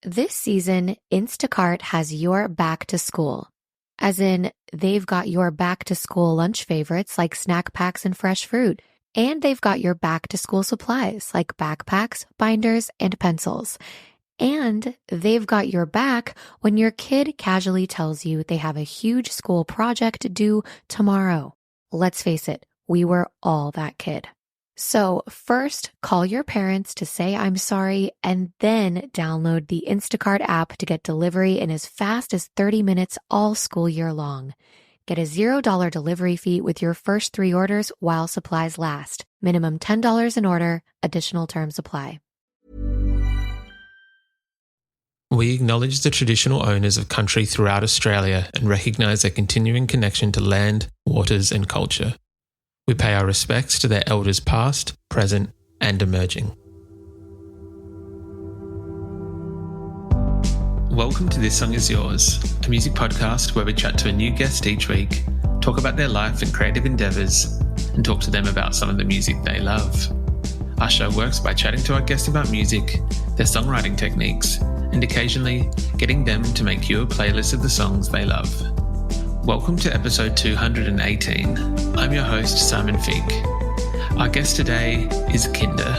This season, Instacart has your back to school. As in, they've got your back to school lunch favorites like snack packs and fresh fruit. And they've got your back to school supplies like backpacks, binders, and pencils. And they've got your back when your kid casually tells you they have a huge school project due tomorrow. Let's face it, we were all that kid. So first, call your parents to say I'm sorry, and then download the Instacart app to get delivery in as fast as 30 minutes all school year long. Get a $0 delivery fee with your first 3 orders while supplies last. Minimum $10 an order. Additional terms apply. We acknowledge the traditional owners of country throughout Australia and recognise their continuing connection to land, waters and culture. We pay our respects to their elders past, present and emerging. Welcome to This Song Is Yours, a music podcast where we chat to a new guest each week, talk about their life and creative endeavours, and talk to them about some of the music they love. Our show works by chatting to our guests about music, their songwriting techniques, and occasionally getting them to make you a playlist of the songs they love. Welcome to episode 218. I'm your host, Simon Fink. Our guest today is Kinder.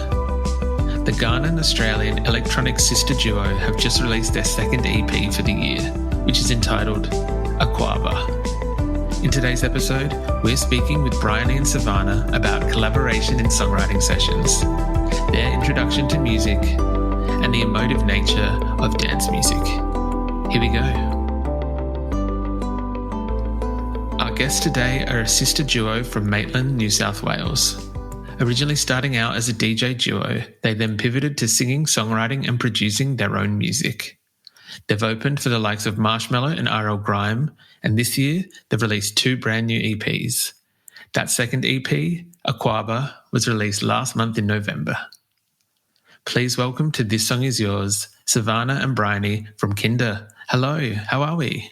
The Ghanaian-Australian electronic sister duo have just released their second EP for the year, which is entitled Akwaaba. In today's episode, we're speaking with Briony and Savannah about collaboration in songwriting sessions, their introduction to music, and the emotive nature of dance music. Here we go. Our guests today are a sister duo from Maitland, New South Wales. Originally starting out as a DJ duo, they then pivoted to singing, songwriting and producing their own music. They've opened for the likes of Marshmello and R.L. Grime, and this year they've released 2 brand new EPs. That second EP, Akwaaba, was released last month in November. Please welcome to This Song Is Yours, Savannah and Briony from Kinder. Hello, how are we?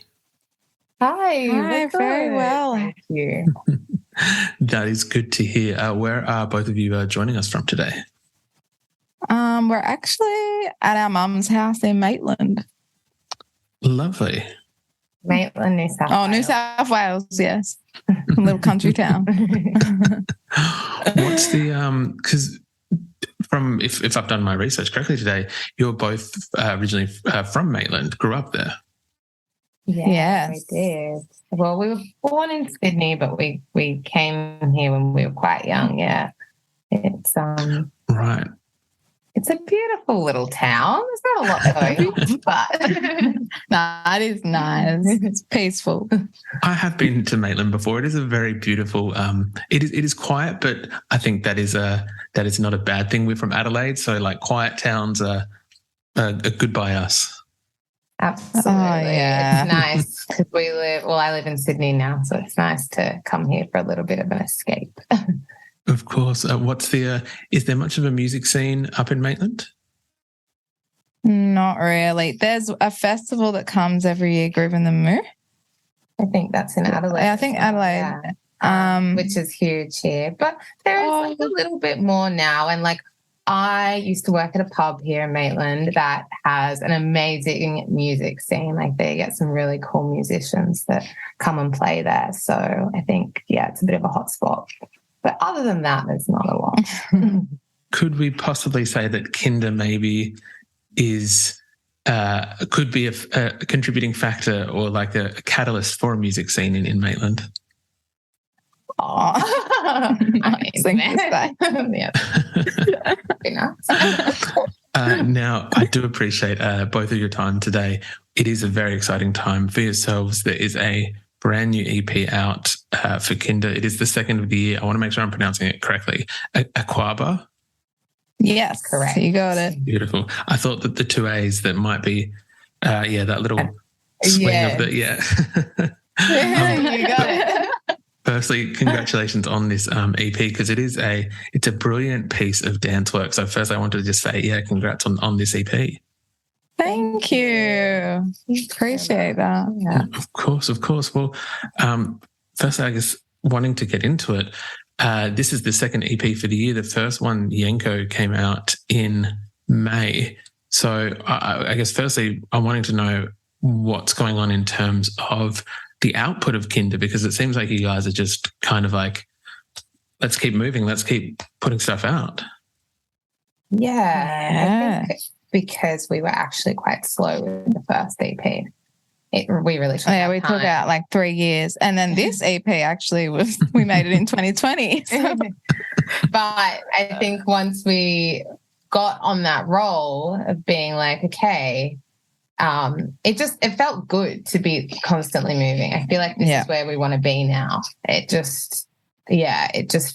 Hi, very well. Thank you. That is good to hear. Where are both of you joining us from today? We're actually at our mum's house in Maitland. Lovely. Maitland, New South Wales. New South Wales, yes. A little country town. What's the, because from, if I've done my research correctly today, you're both originally from Maitland, grew up there. Yeah, we did. Well, we were born in Sydney, but we came here when we were quite young. Yeah, it's right. It's a beautiful little town. There's not a lot going on, but no, it is nice. It's peaceful. I have been to Maitland before. It is a very beautiful. It is quiet, but I think that is not a bad thing. We're from Adelaide, so like quiet towns are good by us. Absolutely. Oh, yeah. It's nice because I live in Sydney now, so it's nice to come here for a little bit of an escape. Of course. Is there much of a music scene up in Maitland? Not really. There's a festival that comes every year, Groove in the Moo. I think that's in Adelaide. I think Adelaide. Yeah. Which is huge here. But there is a little bit more now, and I used to work at a pub here in Maitland that has an amazing music scene. They get some really cool musicians that come and play there. So I think, it's a bit of a hot spot. But other than that, there's not a lot. Could we possibly say that Kinder maybe could be a contributing factor or like a catalyst for a music scene in Maitland? Oh, Now, I do appreciate both of your time today. It is a very exciting time for yourselves. There is a brand new EP out for Kinder. It is the second of the year. I want to make sure I'm pronouncing it correctly. Akwaaba? Yes, correct. You got it. Beautiful. I thought that the 2 A's that might be, that little swing of the, You got it. Firstly, congratulations on this EP because it's a brilliant piece of dance work. So first I wanted to just say, congrats on this EP. Thank you. Appreciate that. Yeah. Of course. Well, firstly, I guess wanting to get into it, this is the second EP for the year. The first one, Yenko, came out in May. So I guess firstly, I'm wanting to know what's going on in terms of the output of Kinder, because it seems like you guys are just kind of like, let's keep moving, let's keep putting stuff out. Yeah. I think because we were actually quite slow with the first EP. We really took we took out like 3 years. And then this EP actually we made it in 2020. So. But I think once we got on that roll of being like, okay, it felt good to be constantly moving. I feel like this is where we want to be now. It just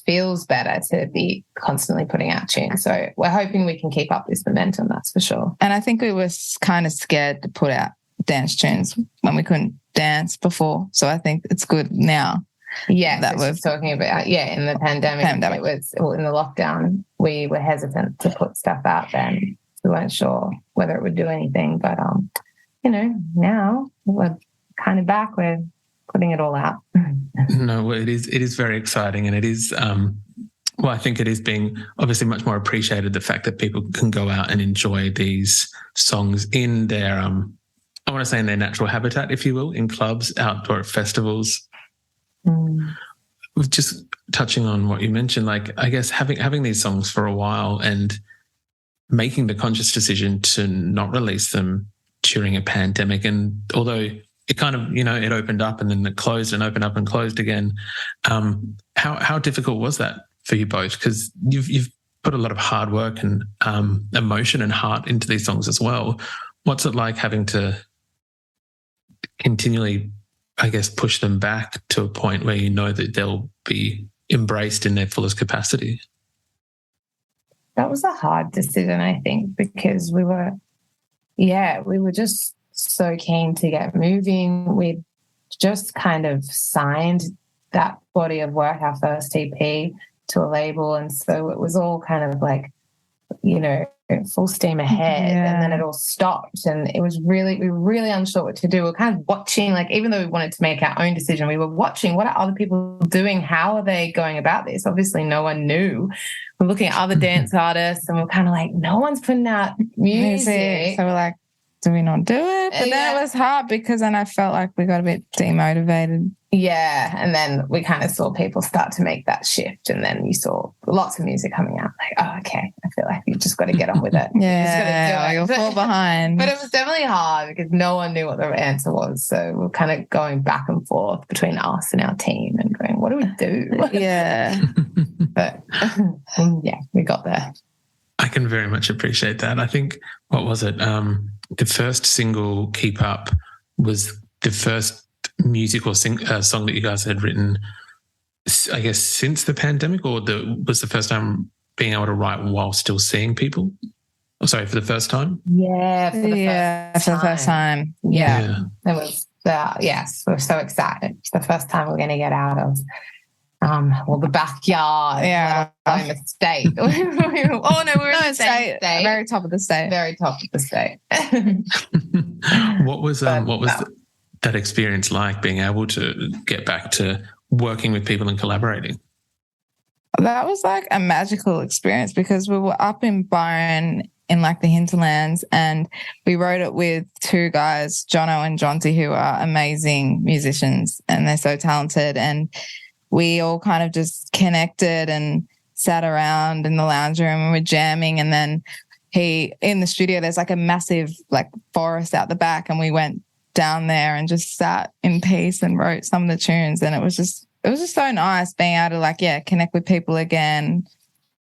feels better to be constantly putting out tunes. So we're hoping we can keep up this momentum, that's for sure. And I think we were kind of scared to put out dance tunes when we couldn't dance before. So I think it's good now. Yeah, that we're talking about. Yeah, in the pandemic. It was in the lockdown. We were hesitant to put stuff out then. We weren't sure whether it would do anything, but now we're kind of back. We're putting it all out. No, well, it is very exciting, and it is. I think it is being obviously much more appreciated, the fact that people can go out and enjoy these songs in their I want to say in their natural habitat, if you will, in clubs, outdoor festivals. Just touching on what you mentioned, like I guess having these songs for a while and making the conscious decision to not release them during a pandemic. And although it kind of, it opened up and then it closed and opened up and closed again, how difficult was that for you both? Because you've put a lot of hard work and emotion and heart into these songs as well. What's it like having to continually, I guess, push them back to a point where you know that they'll be embraced in their fullest capacity? That was a hard decision, I think, because we were just so keen to get moving. We'd just kind of signed that body of work, our first EP, to a label. And so it was all kind of like, full steam ahead. Yeah. And then it all stopped. And we were really unsure what to do. We were kind of watching, like, even though we wanted to make our own decision, we were watching what are other people doing? How are they going about this? Obviously, no one knew. We're looking at other dance artists and we're kind of like, no one's putting out music. So we're like, do we not do it? But then it was hard because then I felt like we got a bit demotivated. Yeah, and then we kind of saw people start to make that shift, and then you saw lots of music coming out. Like, oh, okay, I feel like you've just got to get on with it. You'll fall behind. But it was definitely hard because no one knew what the answer was. So we're kind of going back and forth between us and our team and going, what do we do? Yeah. But we got there. I can very much appreciate that. I think, what was it? The first single, Keep Up, was the first musical song that you guys had written, I guess, since the pandemic, or was the first time being able to write while still seeing people? Oh, sorry, for the first time? Yeah, for the first time. Yeah. It was, yes, we're so excited. It's the first time we're going to get out of the backyard, in the state. We were in the state. Very top of the state. Very top of the state. What was that experience like, being able to get back to working with people and collaborating? That was like a magical experience because we were up in Byron in like the hinterlands, and we wrote it with two guys, Jono and Jonty, who are amazing musicians and they're so talented, and we all kind of just connected and sat around in the lounge room and we're jamming. And then in the studio, there's like a massive like forest out the back, and we went down there and just sat in peace and wrote some of the tunes. And it was just so nice being able to like, connect with people again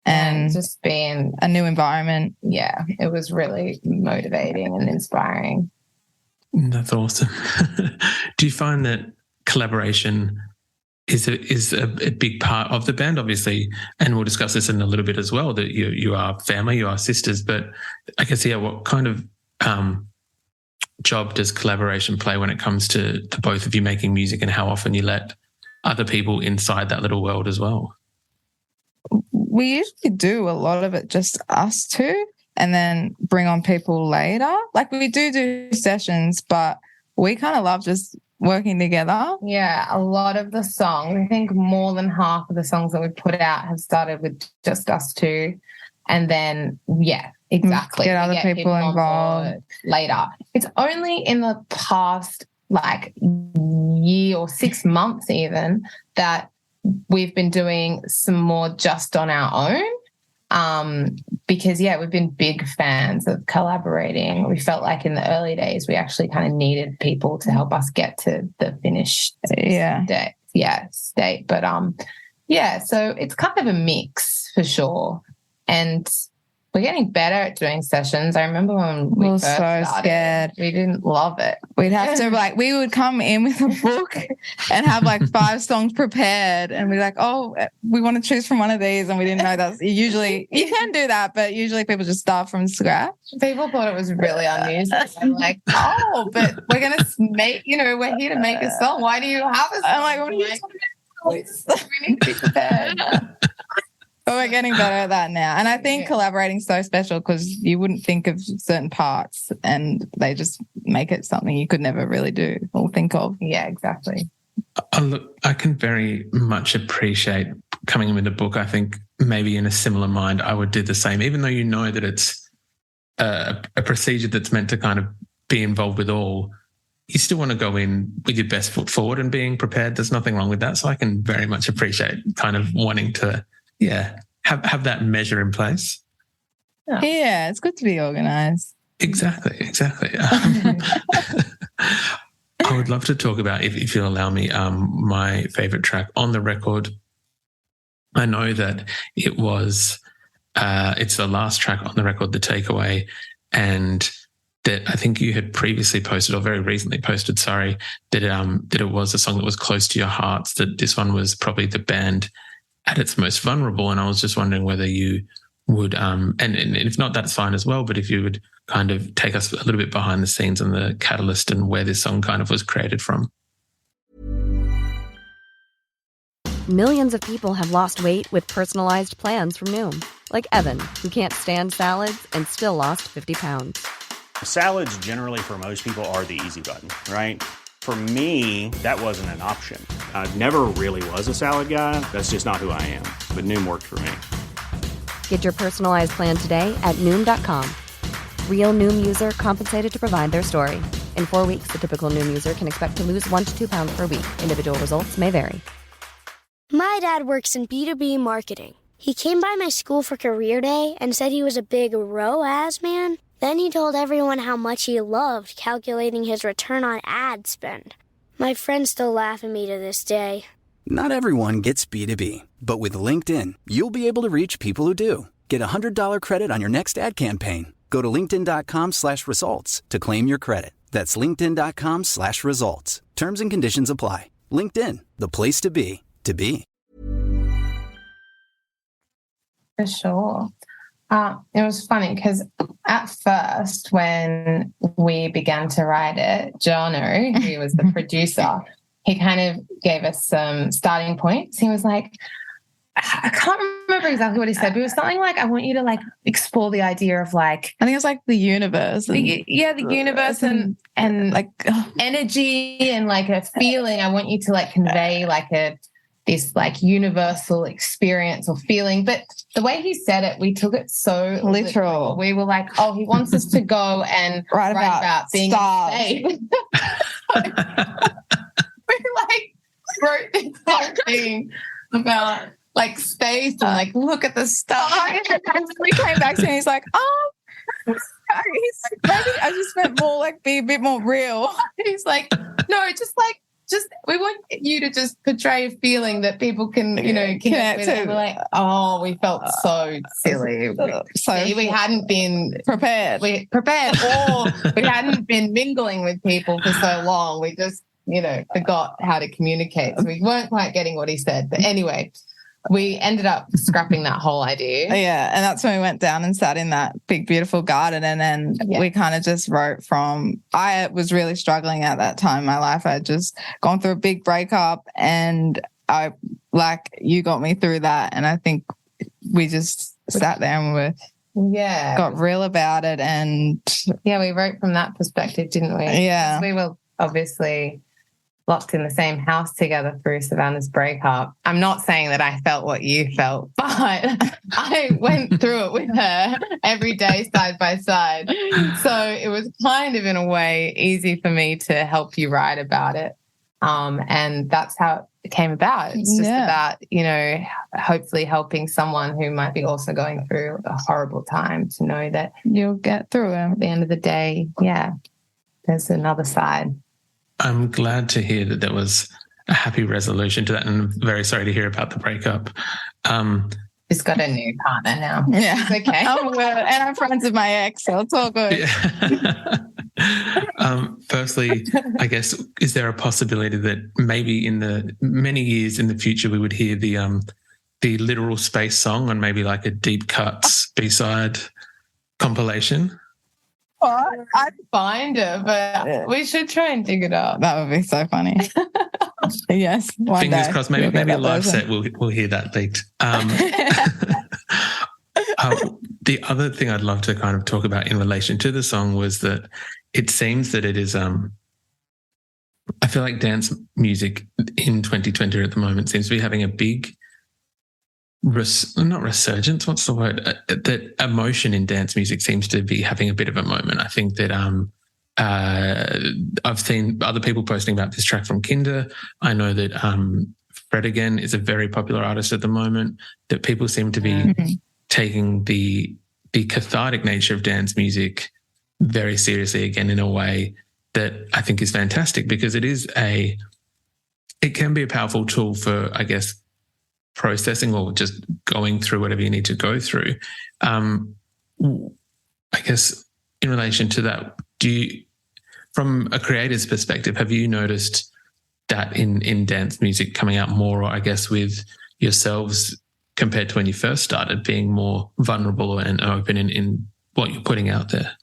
and just being a new environment. Yeah, it was really motivating and inspiring. That's awesome. Do you find that collaboration is a big part of the band, obviously, and we'll discuss this in a little bit as well, that you are family, you are sisters, but I guess, what kind of job does collaboration play when it comes to both of you making music, and how often you let other people inside that little world as well? We usually do a lot of it just us two, and then bring on people later. Like we do sessions, but we kind of love just working together. Yeah, a lot of the songs, I think more than half of the songs that we put out have started with just us two. And then, yeah, exactly. Get other people on involved board later. It's only in the past like year or 6 months even that we've been doing some more just on our own. Because, yeah, we've been big fans of collaborating. We felt like in the early days we actually kind of needed people to help us get to the finished state. But, so it's kind of a mix for sure. And we're getting better at doing sessions. I remember when we first started, scared. We didn't love it. We'd have to we would come in with a book and have 5 songs prepared and be like, oh, we want to choose from one of these. And we didn't know that's usually, you can do that, but usually people just start from scratch. People thought it was really unusual. Like, oh, but we're going to make, we're here to make a song. Why do you have a song? I'm like, what are you talking about? We need to be prepared. But we're getting better at that now. And I think collaborating is so special because you wouldn't think of certain parts and they just make it something you could never really do or think of. Yeah, exactly. Look, I can very much appreciate coming in with a book. I think maybe in a similar mind, I would do the same, even though you know that it's a procedure that's meant to kind of be involved with all. You still want to go in with your best foot forward and being prepared. There's nothing wrong with that. So I can very much appreciate kind of wanting to have that measure in place. Yeah, it's good to be organised. Exactly. I would love to talk about, if you'll allow me, my favourite track on the record. I know that it was, it's the last track on the record, The Takeaway, and that I think you had previously posted, or very recently posted, that it was a song that was close to your hearts, that this one was probably the band at its most vulnerable. And I was just wondering whether you would, and if not, that's fine as well, but if you would kind of take us a little bit behind the scenes and the catalyst and where this song kind of was created from. Millions of people have lost weight with personalized plans from Noom. Like Evan, who can't stand salads and still lost 50 pounds. Salads generally for most people are the easy button, right? For me, that wasn't an option. I never really was a salad guy. That's just not who I am. But Noom worked for me. Get your personalized plan today at Noom.com. Real Noom user compensated to provide their story. In 4 weeks, the typical Noom user can expect to lose 1 to 2 pounds per week. Individual results may vary. My dad works in B2B marketing. He came by my school for career day and said he was a big ROAS man. Then he told everyone how much he loved calculating his return on ad spend. My friends still laugh at me to this day. Not everyone gets B2B, but with LinkedIn, you'll be able to reach people who do. Get $100 credit on your next ad campaign. Go to linkedin.com/results to claim your credit. That's linkedin.com/results. Terms and conditions apply. LinkedIn, the place to be, to be. For sure. It was funny because at first when we began to write it, Jono, who was the producer, he kind of gave us some starting points. He was like, I can't remember exactly what he said, but it was something like, I want you to like explore the idea of like, I think it was like the universe. The universe and like energy and like a feeling. I want you to like convey like this like universal experience or feeling. But the way he said it, we took it so literal. We were like, oh, he wants us to go and write about being safe. We like wrote this whole thing about like space and like look at the stars. And we came back to him, he's like, oh, sorry. He's like, maybe I just meant more like be a bit more real. He's like, no, just we want you to just portray a feeling that people can, connect with. And we're like, oh, we felt so silly. We hadn't been prepared. Or we hadn't been mingling with people for so long. We just, forgot how to communicate. So we weren't quite getting what he said. But anyway, we ended up scrapping that whole idea. Yeah, and that's when we went down and sat in that big, beautiful garden. And then we kind of just wrote from, I was really struggling at that time in my life. I had just gone through a big breakup and you got me through that. And I think we just sat there and got real about it. And we wrote from that perspective, didn't we? Yeah. We were obviously locked in the same house together through Savannah's breakup. I'm not saying that I felt what you felt, but I went through it with her every day side by side. So it was kind of, in a way, easy for me to help you write about it. And that's how it came about. It's just about, you know, hopefully helping someone who might be also going through a horrible time to know that you'll get through it. At the end of the day, there's another side. I'm glad to hear that there was a happy resolution to that, and I'm very sorry to hear about the breakup. She's got a new partner now. Yeah. It's okay. And I'm friends with my ex, so it's all good. Yeah. Firstly, I guess, is there a possibility that maybe in the many years in the future we would hear the Literal Space song on maybe like a Deep Cuts B-side compilation? Oh, I'd find it, but we should try and dig it up. That would be so funny. Yes. Fingers crossed. Maybe a live set we'll hear that leaked. The other thing I'd love to kind of talk about in relation to the song was that it seems that it is. I feel like dance music in 2020 at the moment seems to be having a big not resurgence, what's the word? That emotion in dance music seems to be having a bit of a moment. I think that I've seen other people posting about this track from Kinder. I know that Fred Again is a very popular artist at the moment, that people seem to be taking the cathartic nature of dance music very seriously again, in a way that I think is fantastic, because it can be a powerful tool for, I guess, processing or just going through whatever you need to go through. I guess in relation to that, from a creator's perspective, have you noticed that in dance music coming out more, or I guess with yourselves compared to when you first started, being more vulnerable and open in what you're putting out there?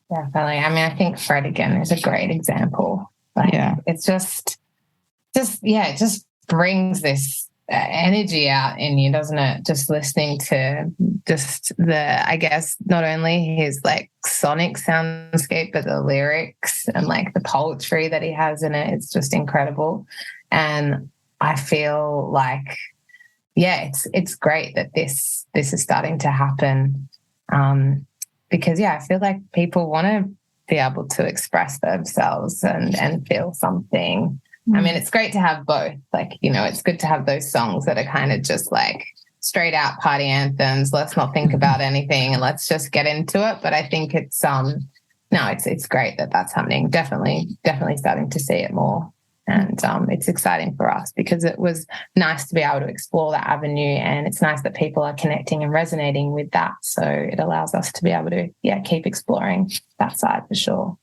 Definitely. I mean, I think Fred Again is a great example. It's just it just brings this energy out in you, doesn't it? Just listening to just I guess, not only his like sonic soundscape, but the lyrics and like the poetry that he has in it. It's just incredible. And I feel like, it's great that this is starting to happen. Because I feel like people want to be able to express themselves and feel something. I mean, it's great to have both. Like, you know, it's good to have those songs that are kind of just like straight out party anthems. Let's not think about anything and let's just get into it. But I think it's great that that's happening. Definitely starting to see it more. And it's exciting for us because it was nice to be able to explore that avenue, and it's nice that people are connecting and resonating with that. So it allows us to be able to, keep exploring that side for sure.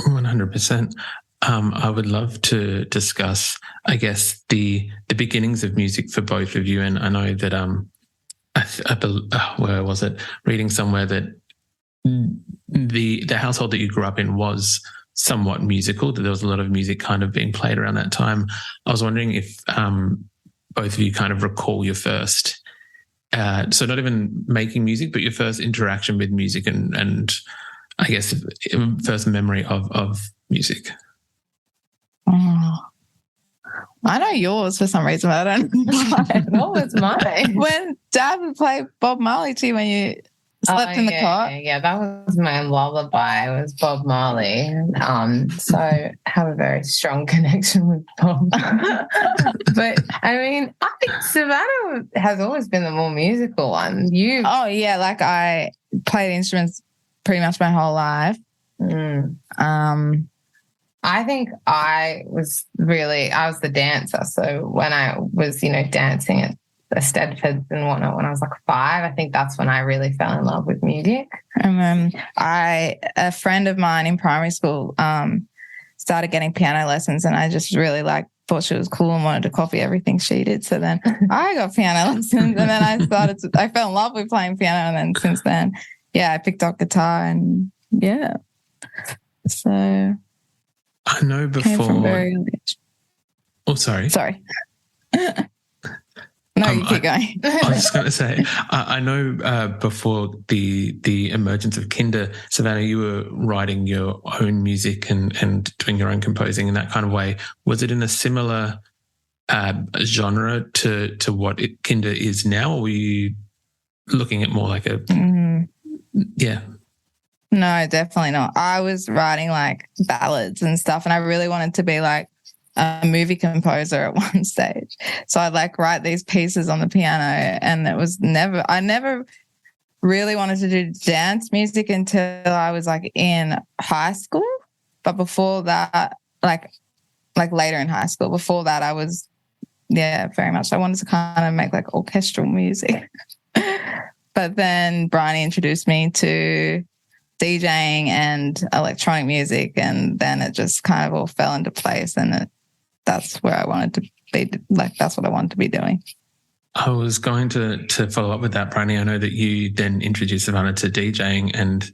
100%. I would love to discuss, I guess, the beginnings of music for both of you. And I know that where was it? Reading somewhere that the household that you grew up in was somewhat musical, that there was a lot of music kind of being played around that time. I was wondering if both of you kind of recall your first, so not even making music, but your first interaction with music and I guess first memory of music. Oh, I know yours for some reason, but I don't know. What was mine? When Dad would play Bob Marley to you when you slept in the cot. Yeah, that was my lullaby. It was Bob Marley. So I have a very strong connection with Bob. But I mean, I think Savannah has always been the more musical one. Like I played instruments pretty much my whole life. I think I was the dancer. So when I was, dancing at the Stedfords and whatnot when I was like 5, I think that's when I really fell in love with music. And then a friend of mine in primary school started getting piano lessons, and I just really thought she was cool and wanted to copy everything she did. So then I got piano lessons, and then I fell in love with playing piano, and then since then, I picked up guitar and so I know before. Came from very early age. Oh, sorry. Sorry. No, you keep going. I was just going to say, I know before the emergence of Kinder, Savannah, you were writing your own music and doing your own composing in that kind of way. Was it in a similar genre to what Kinder is now, or were you looking at more like a... Yeah. No, definitely not. I was writing like ballads and stuff, and I really wanted to be like a movie composer at one stage. So I'd like write these pieces on the piano, and I never really wanted to do dance music until I was like in high school. But before that, like later in high school, before that I was, very much. I wanted to kind of make like orchestral music. But then Briony introduced me to DJing and electronic music, and then it just kind of all fell into place, and that's where I wanted to be, like that's what I wanted to be doing. I was going to follow up with that, Briony. I know that you then introduced Savannah to DJing and,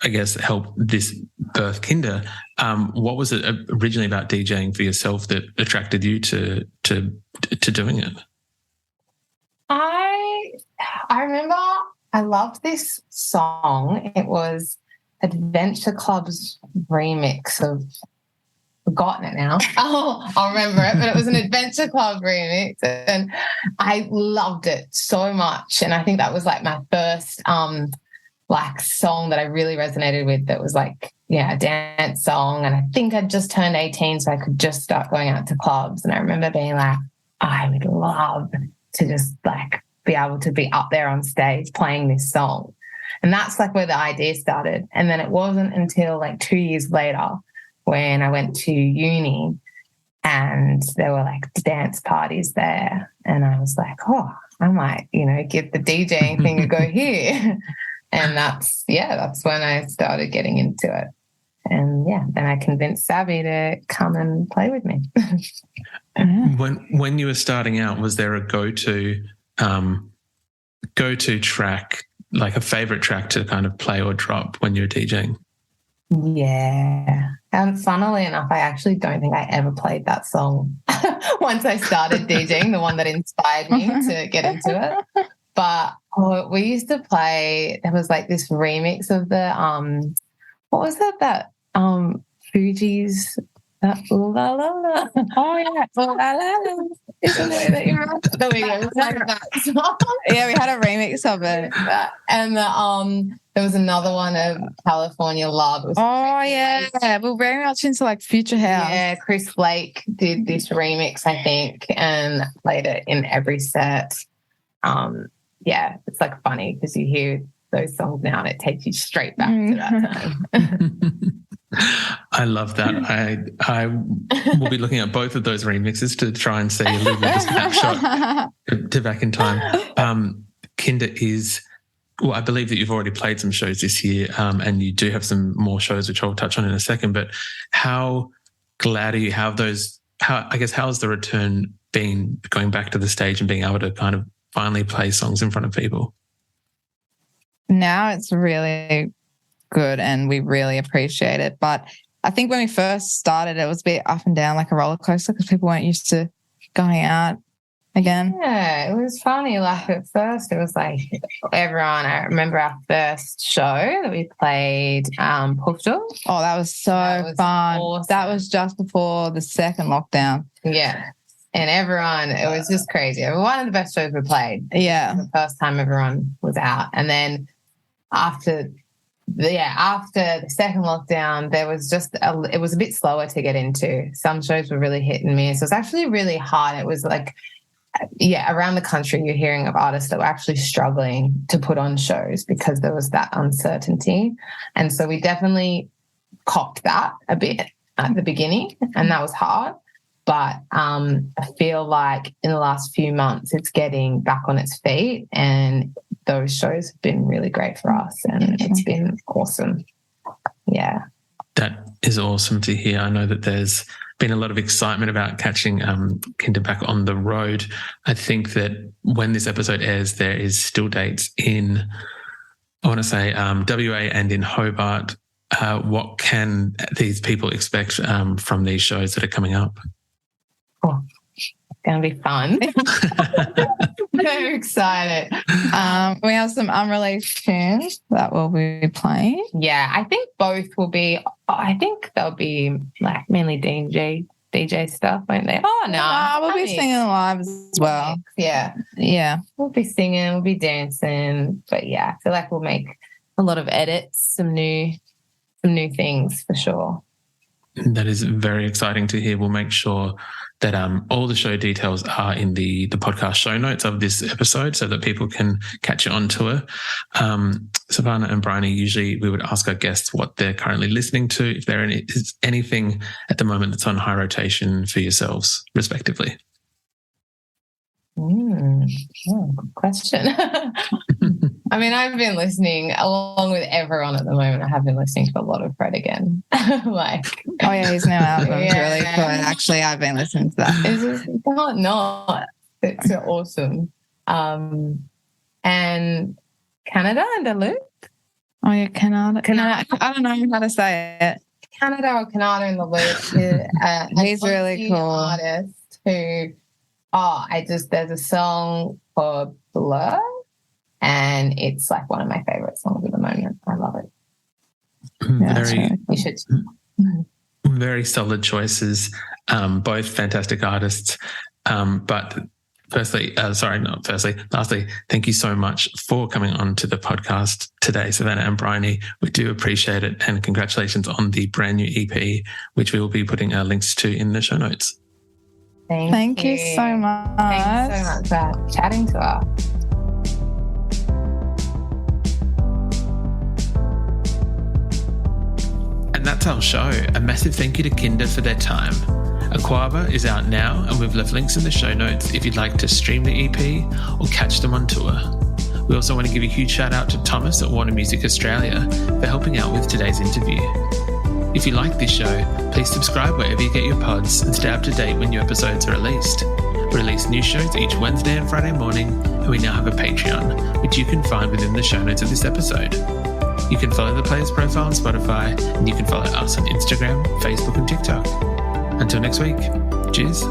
I guess help this birth Kinder. What was it originally about DJing for yourself that attracted you to doing it? I remember I loved this song. It was Adventure Club's remix of... Forgotten it now. Oh, I'll remember it. But it was an Adventure Club remix, and I loved it so much. And I think that was like my first like song that I really resonated with. That was like a dance song. And I think I'd just turned 18, so I could just start going out to clubs. And I remember being like, I would love to just like be able to be up there on stage playing this song. And that's like where the idea started. And then it wasn't until like 2 years later when I went to uni and there were like dance parties there, and I was like, oh, I might, give the DJing thing a go here. And that's when I started getting into it. And then I convinced Savvy to come and play with me. When you were starting out, was there a go-to track, like a favorite track to kind of play or drop when you were DJing? Yeah. And funnily enough, I actually don't think I ever played that song once I started DJing, the one that inspired me to get into it. But we used to play, there was like this remix of the, what was that Fuji's, ooh la la la. Oh yeah, ooh la la la. Is the way that you wrote it. We had that song. Yeah, we had a remix of it. And there was another one of California Love. We're very much into like future house. Yeah, Chris Blake did this remix, I think, and played it in every set. It's like funny because you hear those songs now and it takes you straight back to that time. I love that. I will be looking at both of those remixes to try and see a little bit of a snapshot to back in time. Kinder is, I believe that you've already played some shows this year, and you do have some more shows which I'll touch on in a second. But how glad are you? How's the return been, going back to the stage and being able to kind of finally play songs in front of people? Now it's really good and we really appreciate it. But I think when we first started, it was a bit up and down like a roller coaster because people weren't used to going out again. Yeah, it was funny. Like at first it was like everyone, I remember our first show that we played, Pufto. Oh, that was so fun. Awesome. That was just before the second lockdown. Yeah. And everyone, it was just crazy. One of the best shows we played. Yeah. The first time everyone was out. And then after the second lockdown, there was it was a bit slower to get into. Some shows were really hit and miss. It was actually really hard. It was like, around the country you're hearing of artists that were actually struggling to put on shows because there was that uncertainty. And so we definitely copped that a bit at the beginning, and that was hard. But I feel like in the last few months it's getting back on its feet, and those shows have been really great for us, and it's been awesome. Yeah. That is awesome to hear. I know that there's been a lot of excitement about catching Kinder back on the road. I think that when this episode airs, there is still dates in, I want to say, WA and in Hobart. What can these people expect from these shows that are coming up? going to be fun. Very excited. We have some unreleased tunes that we'll be playing. Yeah, I think both will be, I think they'll be like mainly DJ stuff, won't they? Oh, no. We'll be singing live as well. Yeah. Yeah. We'll be singing, we'll be dancing. But yeah, I feel like we'll make a lot of edits, some new things for sure. That is very exciting to hear. We'll make sure that all the show details are in the podcast show notes of this episode so that people can catch you on tour. Savannah and Briony, usually we would ask our guests what they're currently listening to, if there is anything at the moment that's on high rotation for yourselves, respectively. Good question. I mean, I've been listening along with everyone at the moment. I have been listening to a lot of Fred again. Oh yeah, his new album's really good. Actually, I've been listening to that. It's not. It's awesome. And Canada and the Loop. Oh yeah, Canada. I don't know how to say it. Canada or Canada in the Loop. He's really cool. Artist who. There's a song called Blur, and it's like one of my favorite songs at the moment. I love it. You should. Very solid choices, both fantastic artists. But lastly, thank you so much for coming on to the podcast today, Savannah and Briony. We do appreciate it, and congratulations on the brand new EP, which we will be putting our links to in the show notes. Thank you so much. Thanks so much for chatting to us. And that's our show. A massive thank you to Kinder for their time. Akwaaba is out now, and we've left links in the show notes if you'd like to stream the EP or catch them on tour. We also want to give a huge shout out to Thomas at Warner Music Australia for helping out with today's interview. If you like this show, please subscribe wherever you get your pods and stay up to date when new episodes are released. We release new shows each Wednesday and Friday morning, and we now have a Patreon, which you can find within the show notes of this episode. You can follow the Players profile on Spotify, and you can follow us on Instagram, Facebook, and TikTok. Until next week, cheers.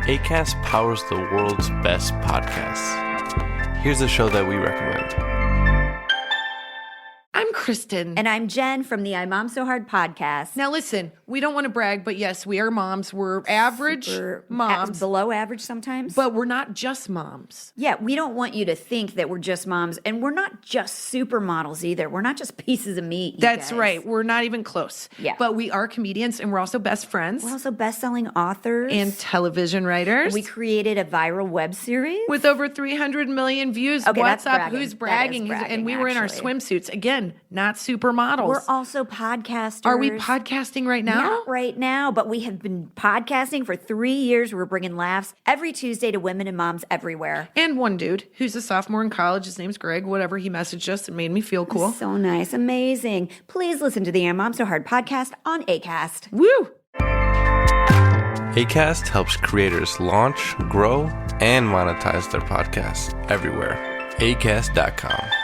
Acast powers the world's best podcasts. Here's a show that we recommend. I'm Kristen. And I'm Jen from the I Mom So Hard podcast. Now listen, we don't want to brag, but yes, we are moms. We're average moms. Below average sometimes. But we're not just moms. Yeah, we don't want you to think that we're just moms. And we're not just supermodels either. We're not just pieces of meat, That's right. We're not even close. Yeah. But we are comedians, and we're also best friends. We're also best-selling authors. And television writers. And we created a viral web series. With over 300 million views. Okay, What's up? bragging. Who's bragging? And we were in our swimsuits. Again, not supermodels. We're also podcasters. Are we podcasting right now? Not right now, but we have been podcasting for 3 years. We're bringing laughs every Tuesday to women and moms everywhere. And one dude who's a sophomore in college, his name's Greg, whatever, he messaged us and made me feel cool. So nice. Amazing. Please listen to the I Mom So Hard podcast on Acast. Woo! Acast helps creators launch, grow, and monetize their podcasts everywhere. Acast.com.